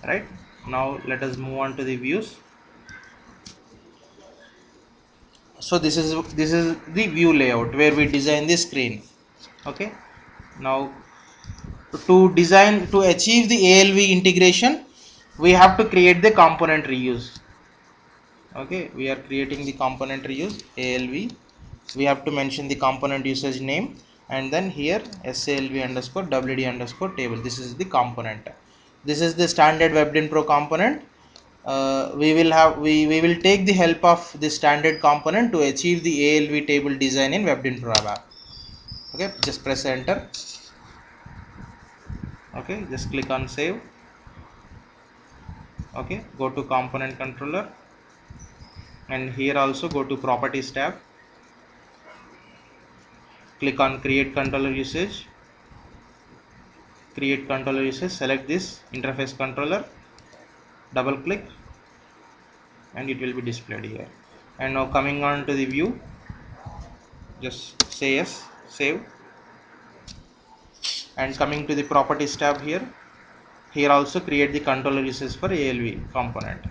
right? Now let us move on to the views. So this is the view layout where we design the screen. Okay, now to achieve the ALV integration, we have to create the component reuse. Okay, we are creating the component reuse ALV. We have to mention the component usage name, and then here salv underscore wd underscore table. This is the component. This is the standard WebDyn Pro component. We will take the help of the standard component to achieve the ALV table design in WebDyn Pro app. Okay, just press enter. Okay, just click on save. Okay, go to component controller, and here also go to properties tab. Click on create controller usage. Create controller usage, select this interface controller, double click, and it will be displayed here. And now coming on to the view, just say yes, save. And coming to the properties tab, here also create the controller usage for ALV component.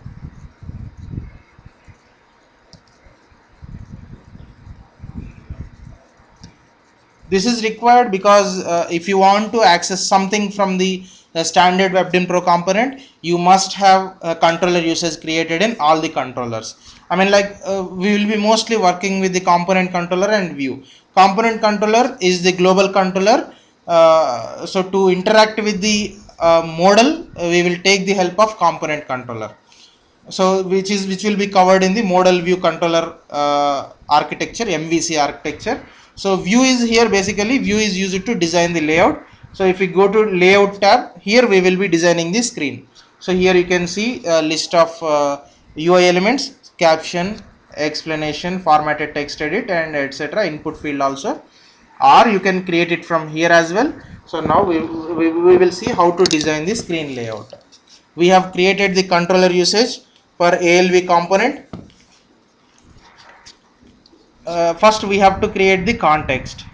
This is required because if you want to access something from the standard WebDyn Pro component, you must have a controller usage created in all the controllers. I mean, like we will be mostly working with the component controller and view. Component controller is the global controller. So to interact with the model, we will take the help of component controller. So which will be covered in the model view controller architecture, MVC architecture. So view is here, basically view is used to design the layout. So if we go to layout tab, here we will be designing the screen. So here you can see a list of UI elements, caption, explanation, formatted text edit, and etc. Input field also, or you can create it from here as well. So now we will see how to design the screen layout. We have created the controller usage for ALV component. First we have to create the context.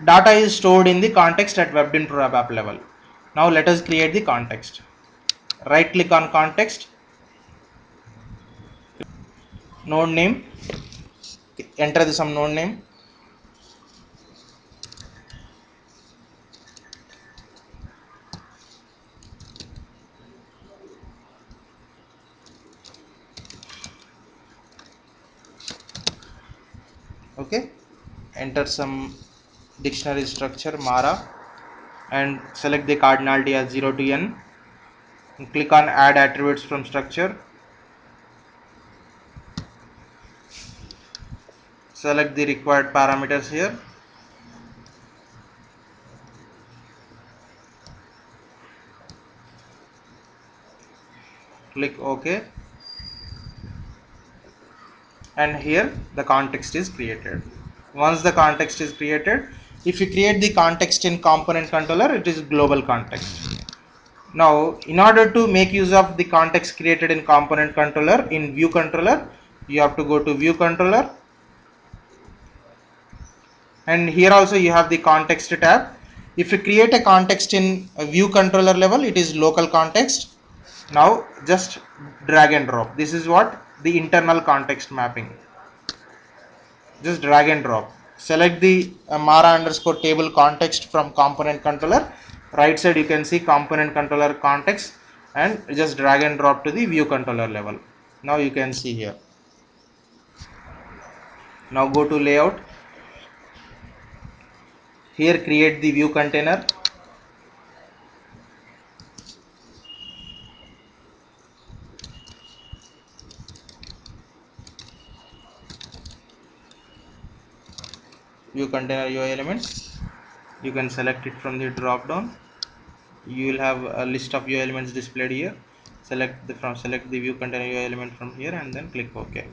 Data is stored in the context at WebDyn Pro app level. Now let us create the context. Right click on context, node name, enter the some node name. Okay, enter some dictionary structure Mara, and select the cardinality as 0 to n, and click on add attributes from structure. Select the required parameters here. Click OK, and here the context is created. Once the context is created, if you create the context in component controller, it is global context. Now in order to make use of the context created in component controller in view controller, you have to go to view controller, and here also you have the context tab. If you create a context in a view controller level, it is local context. Now just drag and drop. This is what the internal context mapping. Just drag and drop. Select the Mara underscore table context from component controller. Right side you can see component controller context, and just drag and drop to the view controller level. Now you can see here. Now go to layout. Here create the view container. View container UI elements. You can select it from the drop down. You will have a list of UI elements displayed here. Select the view container UI element from here, and then click OK.